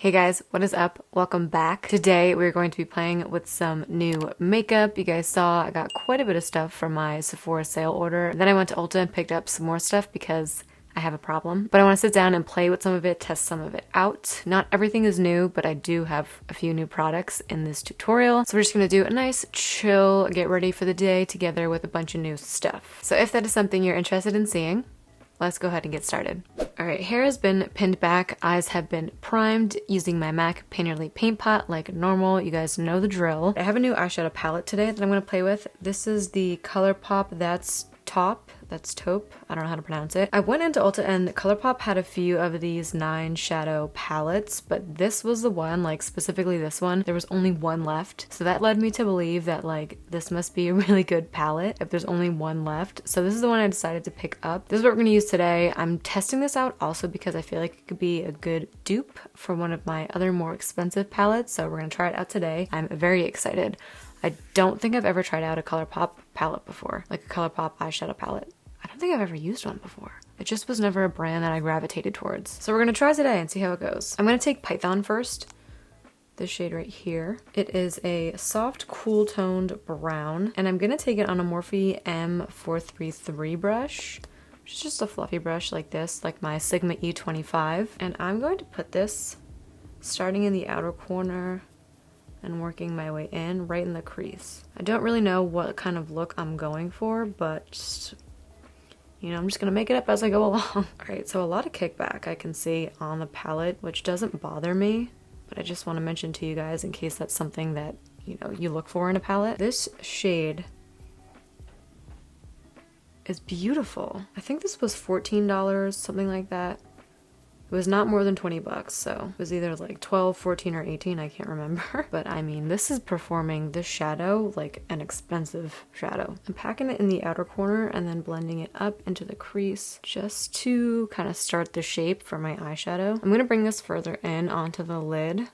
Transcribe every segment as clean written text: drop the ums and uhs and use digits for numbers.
Hey guys, what is up? Welcome back. Today we're going to be playing with some new makeup. You guys saw I got quite a bit of stuff from my Sephora sale order. Then I went to Ulta and picked up some more stuff because I have a problem. But I want to sit down and play with some of it, test some of it out. Not everything is new, but I do have a few new products in this tutorial. So we're just going to do a nice chill, get ready for the day together with a bunch of new stuff. So if that is something you're interested in seeing, let's go ahead and get started. Alright, hair has been pinned back, eyes have been primed using my MAC Painterly Paint Pot like normal. You guys know the drill. I have a new eyeshadow palette today that I'm going to play with. This is the Colourpop That's Taupe. I don't know how to pronounce it. I went into Ulta and Colourpop had a few of these 9 shadow palettes, but this was the one, like specifically this one, there was only one left. So that led me to believe that like this must be a really good palette if there's only one left. So this is the one I decided to pick up. This is what we're gonna use today. I'm testing this out also because I feel like it could be a good dupe for one of my other more expensive palettes. So we're gonna try it out today. I'm very excited. I don't think I've ever tried out a Colourpop palette before, like a Colourpop eyeshadow palette. I don't think I've ever used one before. It just was never a brand that I gravitated towards. So we're gonna try today and see how it goes. I'm gonna take Python first. This shade right here. It is a soft, cool toned brown, and I'm gonna take it on a Morphe M433 brush, which is just a fluffy brush like this, like my Sigma E25. And I'm going to put this starting in the outer corner and working my way in, right in the crease. I don't really know what kind of look I'm going for, but just, you know, I'm just gonna make it up as I go along. Alright, so a lot of kickback I can see on the palette, which doesn't bother me, but I just want to mention to you guys in case that's something that, you know, you look for in a palette. This shade is beautiful. I think this was $14, something like that. It was not more than 20 bucks, so it was either like 12, 14, or 18, I can't remember. But I mean, this is performing this shadow like an expensive shadow. I'm packing it in the outer corner and then blending it up into the crease just to kind of start the shape for my eyeshadow. I'm gonna bring this further in onto the lid.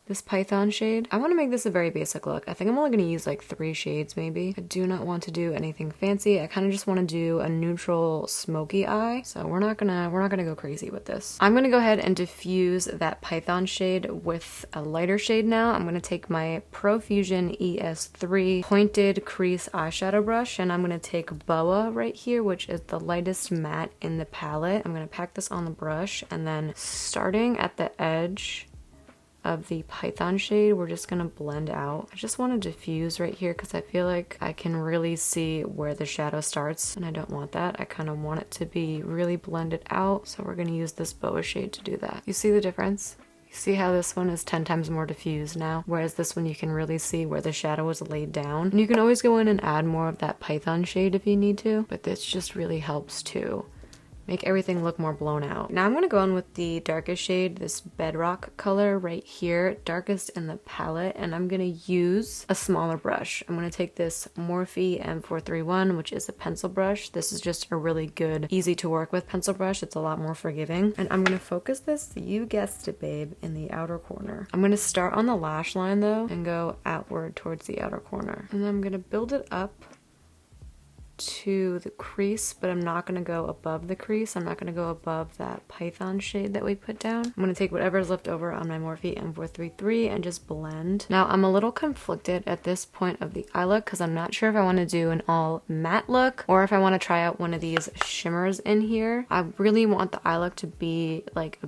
This Python shade. I want to make this a very basic look. I think I'm only going to use like 3 shades maybe. I do not want to do anything fancy. I kind of just want to do a neutral smoky eye. So we're not gonna go crazy with this. I'm going to go ahead and diffuse that Python shade with a lighter shade now. I'm going to take my Profusion ES3 pointed crease eyeshadow brush, and I'm going to take Boa right here, which is the lightest matte in the palette. I'm going to pack this on the brush, and then starting at the edge of the Python shade, we're just gonna blend out. I just want to diffuse right here because I feel like I can really see where the shadow starts, and I don't want that. I kind of want it to be really blended out, so we're gonna use this Boa shade to do that. You see the difference? You see how this one is 10 times more diffused now, whereas this one you can really see where the shadow was laid down. And you can always go in and add more of that Python shade if you need to, but this just really helps too make everything look more blown out. Now I'm going to go in with the darkest shade, this bedrock color right here, darkest in the palette, and I'm going to use a smaller brush. I'm going to take this Morphe M431, which is a pencil brush. This is just a really good, easy to work with pencil brush. It's a lot more forgiving. And I'm going to focus this, you guessed it babe, in the outer corner. I'm going to start on the lash line though and go outward towards the outer corner. And then I'm going to build it up to the crease, but I'm not going to go above the crease. I'm not going to go above that Python shade that we put down. I'm going to take whatever's left over on my Morphe M433 and just blend. Now I'm a little conflicted at this point of the eye look because I'm not sure if I want to do an all matte look or if I want to try out one of these shimmers in here. I really want the eye look to be like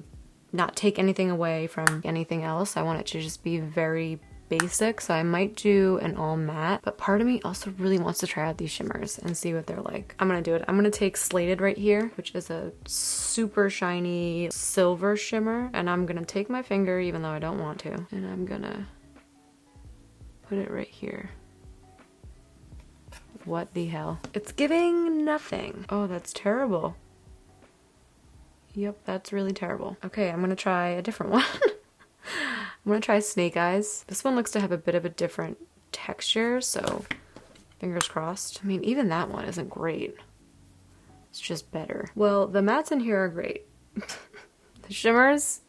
not take anything away from anything else. I want it to just be very basic, so I might do an all matte, but part of me also really wants to try out these shimmers and see what they're like. I'm gonna do it. I'm gonna take Slated right here, which is a super shiny silver shimmer, and I'm gonna take my finger, even though I don't want to, and I'm gonna put it right here. What the hell? It's giving nothing. Oh, that's terrible. Yep, that's really terrible. Okay, I'm gonna try a different one. I'm gonna try Snake Eyes. This one looks to have a bit of a different texture, so fingers crossed. I mean, even that one isn't great. It's just better. Well, the mattes in here are great. The shimmers,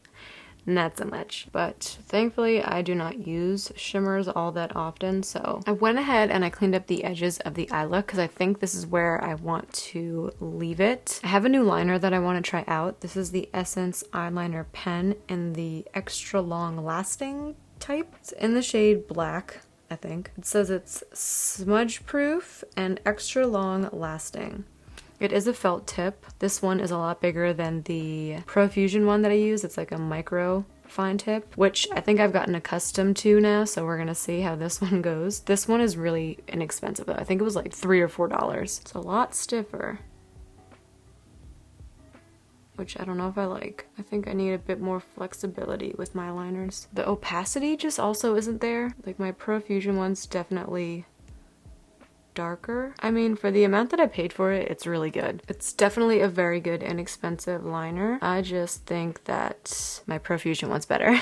not so much. But thankfully I do not use shimmers all that often, so I went ahead and I cleaned up the edges of the eye look because I think this is where I want to leave it. I have a new liner that I want to try out. This is the Essence eyeliner pen in the extra long lasting type. It's in the shade black, I think. It says it's smudge proof and extra long lasting. It is a felt tip. This one is a lot bigger than the Profusion one that I use. It's like a micro fine tip, which I think I've gotten accustomed to now, so we're gonna see how this one goes. This one is really inexpensive though. I think it was like $3 or $4. It's a lot stiffer, which I don't know if I like. I think I need a bit more flexibility with my liners. The opacity just also isn't there. Like my Profusion one's definitely darker. I mean, for the amount that I paid for it, it's really good. It's definitely a very good inexpensive liner. I just think that my Profusion one's better.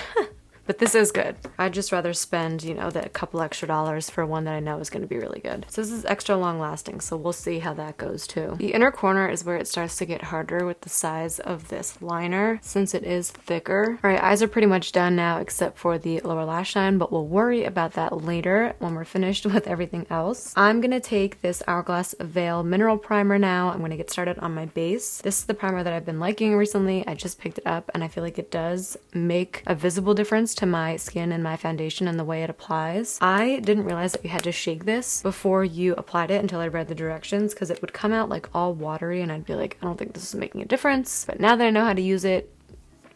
But this is good. I'd just rather spend, you know, that couple extra dollars for one that I know is going to be really good. So this is extra long lasting, so we'll see how that goes too. The inner corner is where it starts to get harder with the size of this liner since it is thicker. All right, eyes are pretty much done now except for the lower lash line, but we'll worry about that later when we're finished with everything else. I'm going to take this Hourglass Veil Mineral Primer now. I'm going to get started on my base. This is the primer that I've been liking recently. I just picked it up and I feel like it does make a visible difference to my skin and my foundation and the way it applies. I didn't realize that you had to shake this before you applied it until I read the directions, because it would come out like all watery and I'd be like, I don't think this is making a difference. But now that I know how to use it,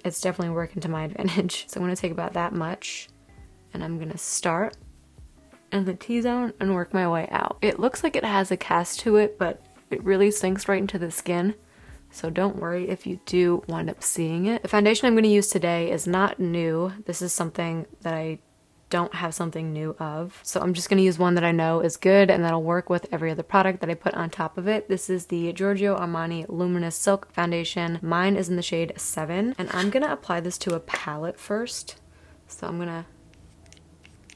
it's definitely working to my advantage. So I'm going to take about that much and I'm going to start in the T-zone and work my way out. It looks like it has a cast to it, but it really sinks right into the skin. So don't worry if you do wind up seeing it. The foundation I'm going to use today is not new. This is something that I don't have something new of. So I'm just going to use one that I know is good and that'll work with every other product that I put on top of it. This is the Giorgio Armani Luminous Silk Foundation. Mine is in the shade 7. And I'm going to apply this to a palette first. So I'm going to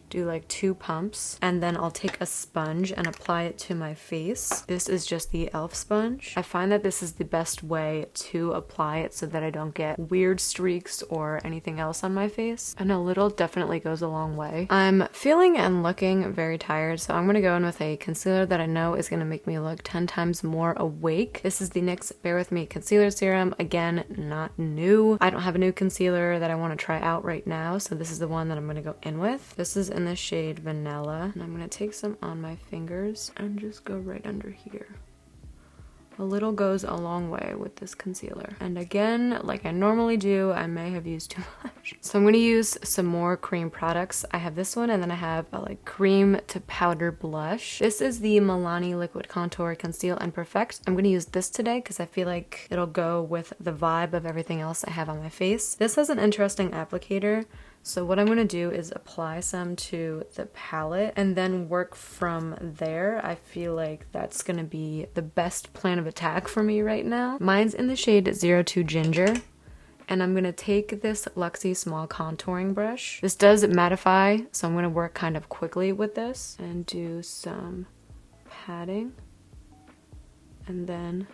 do like 2 pumps and then I'll take a sponge and apply it to my face. This is just the e.l.f. sponge. I find that this is the best way to apply it so that I don't get weird streaks or anything else on my face, and a little definitely goes a long way. I'm feeling and looking very tired, so I'm gonna go in with a concealer that I know is gonna make me look 10 times more awake. This is the NYX Bare With Me Concealer Serum. Again, not new. I don't have a new concealer that I want to try out right now, so this is the one that I'm gonna go in with. This is in the shade Vanilla, and I'm gonna take some on my fingers and just go right under here. A little goes a long way with this concealer. And again, like I normally do, I may have used too much. So I'm gonna use some more cream products. I have this one and then I have a like cream to powder blush. This is the Milani Liquid Contour Conceal and Perfect. I'm gonna use this today because I feel like it'll go with the vibe of everything else I have on my face. This has an interesting applicator. So what I'm going to do is apply some to the palette and then work from there. I feel like that's going to be the best plan of attack for me right now. Mine's in the shade 02 Ginger. And I'm going to take this Luxie small contouring brush. This does mattify, so I'm going to work kind of quickly with this and do some padding. And then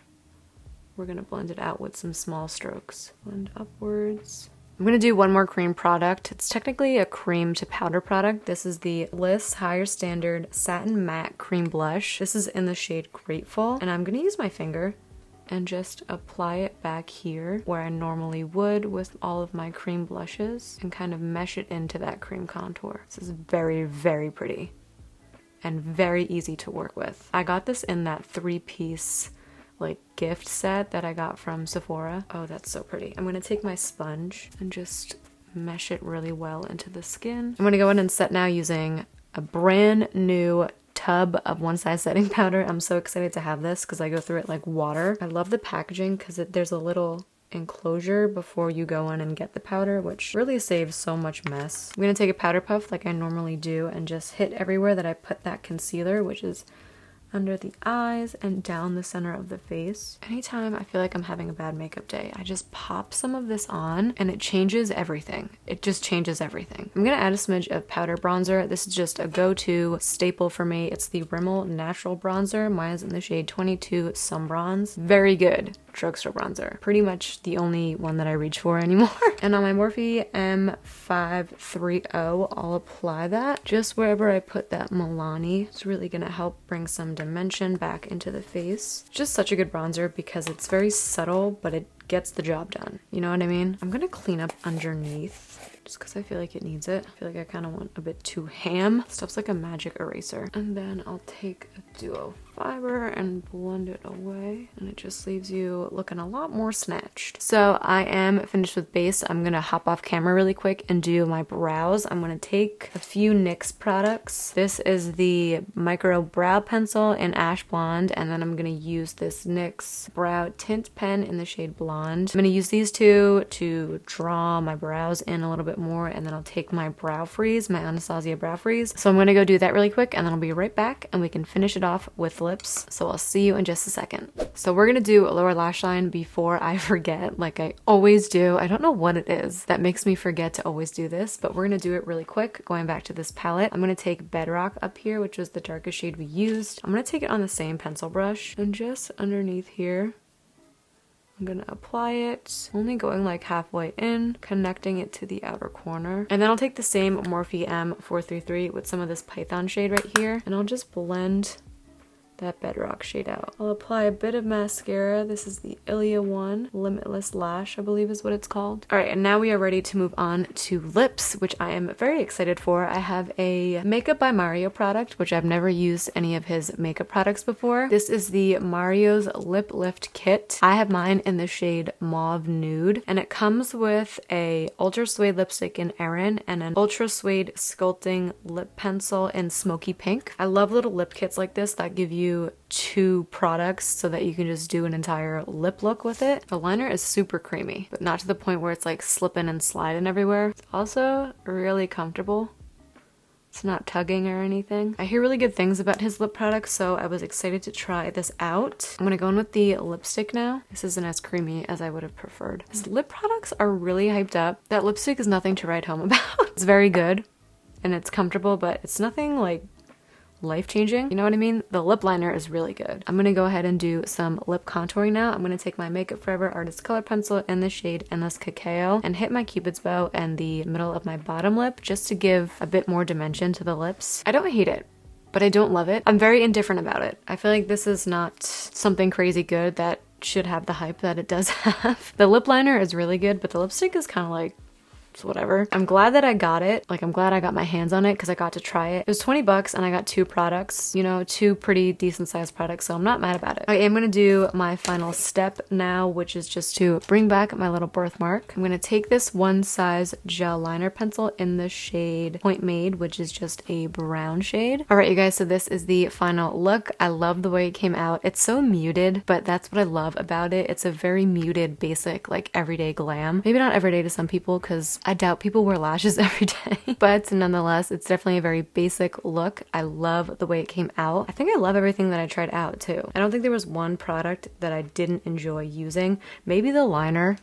we're going to blend it out with some small strokes. Blend upwards. I'm going to do one more cream product. It's technically a cream to powder product. This is the Bliss Higher Standard Satin Matte Cream Blush. This is in the shade Grateful. And I'm going to use my finger and just apply it back here where I normally would with all of my cream blushes and kind of mesh it into that cream contour. This is very, very pretty and very easy to work with. I got this in that 3-piece like gift set that I got from Sephora. Oh, that's so pretty. I'm gonna take my sponge and just mesh it really well into the skin. I'm gonna go in and set now using a brand new tub of One Size setting powder. I'm so excited to have this because I go through it like water. I love the packaging because there's a little enclosure before you go in and get the powder, which really saves so much mess. I'm gonna take a powder puff like I normally do and just hit everywhere that I put that concealer, which is under the eyes and down the center of the face. Anytime I feel like I'm having a bad makeup day, I just pop some of this on and it changes everything. It just changes everything. I'm gonna add a smidge of powder bronzer. This is just a go-to staple for me. It's the Rimmel Natural Bronzer. Mine is in the shade 22 Sun Bronze. Very good. drugstore bronzer. Pretty much the only one that I reach for anymore. And on my Morphe M530, I'll apply that just wherever I put that Milani. It's really gonna help bring some dimension back into the face. Just such a good bronzer because it's very subtle, but it gets the job done. You know what I mean? I'm gonna clean up underneath just because I feel like it needs it. I feel like I kind of went a bit too ham. Stuff's like a magic eraser. And then I'll take a duo fiber and blend it away, and it just leaves you looking a lot more snatched. So I am finished with base. I'm gonna hop off camera really quick and do my brows. I'm gonna take a few NYX products. This is the micro brow pencil in ash blonde, and then I'm gonna use this NYX brow tint pen in the shade blonde. I'm gonna use these two to draw my brows in a little bit more, and then I'll take my brow freeze, my Anastasia brow freeze. So I'm gonna go do that really quick, and then I'll be right back and we can finish it off with lips. So I'll see you in just a second. So we're gonna do a lower lash line before I forget, like I always do. I don't know what it is that makes me forget to always do this, but we're gonna do it really quick. Going back to this palette, I'm gonna take Bedrock up here, which was the darkest shade we used. I'm gonna take it on the same pencil brush, and just underneath here, I'm gonna apply it, only going like halfway in, connecting it to the outer corner. And then I'll take the same Morphe M433 with some of this Python shade right here, and I'll just blend that Bedrock shade out. I'll apply a bit of mascara. This is the Ilia one, Limitless Lash, I believe is what it's called. All right, and now we are ready to move on to lips, which I am very excited for. I have a Makeup by Mario product, which I've never used any of his makeup products before. This is the Mario's Lip Lift Kit. I have mine in the shade Mauve Nude, and it comes with a Ultra Suede lipstick in Erin and an Ultra Suede sculpting lip pencil in Smoky Pink. I love little lip kits like this that give you two products so that you can just do an entire lip look with it. The liner is super creamy, but not to the point where it's like slipping and sliding everywhere. It's also really comfortable. It's not tugging or anything. I hear really good things about his lip products, so I was excited to try this out. I'm gonna go in with the lipstick now. This isn't as creamy as I would have preferred. His lip products are really hyped up. That lipstick is nothing to write home about. It's very good and it's comfortable, but it's nothing like life-changing, you know what I mean? The lip liner is really good. I'm gonna go ahead and do some lip contouring now. I'm gonna take my Makeup Forever Artist Color Pencil in the shade Endless Cacao and hit my Cupid's bow in the middle of my bottom lip just to give a bit more dimension to the lips. I don't hate it, but I don't love it. I'm very indifferent about it. I feel like this is not something crazy good that should have the hype that it does have. The lip liner is really good, but the lipstick is kind of like, it's whatever. I'm glad that I got it. Like, I'm glad I got my hands on it because I got to try it. It was 20 bucks and I got two products, you know, two pretty decent sized products, so I'm not mad about it. I am gonna do my final step now, which is just to bring back my little birthmark. I'm gonna take this one size gel liner pencil in the shade Point Made, which is just a brown shade. All right, you guys, so this is the final look. I love the way it came out. It's so muted, but that's what I love about it. It's a very muted, basic, like everyday glam. Maybe not everyday to some people because I doubt people wear lashes every day, but nonetheless, it's definitely a very basic look. I love the way it came out. I think I love everything that I tried out too. I don't think there was one product that I didn't enjoy using. Maybe the liner,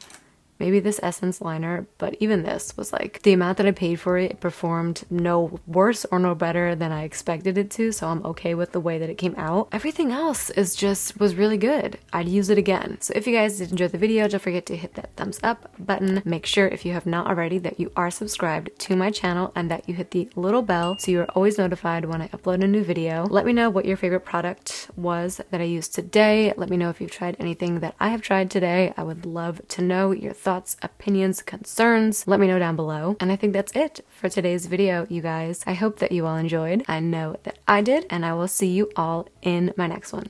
maybe this Essence liner, but even this was like, the amount that I paid for it, it performed no worse or no better than I expected it to, so I'm okay with the way that it came out. Everything else was really good. I'd use it again. So if you guys did enjoy the video, don't forget to hit that thumbs up button. Make sure, if you have not already, that you are subscribed to my channel and that you hit the little bell so you are always notified when I upload a new video. Let me know what your favorite product was that I used today. Let me know if you've tried anything that I have tried today. I would love to know your thoughts, opinions, concerns. Let me know down below. And I think that's it for today's video, you guys. I hope that you all enjoyed. I know that I did, and I will see you all in my next one.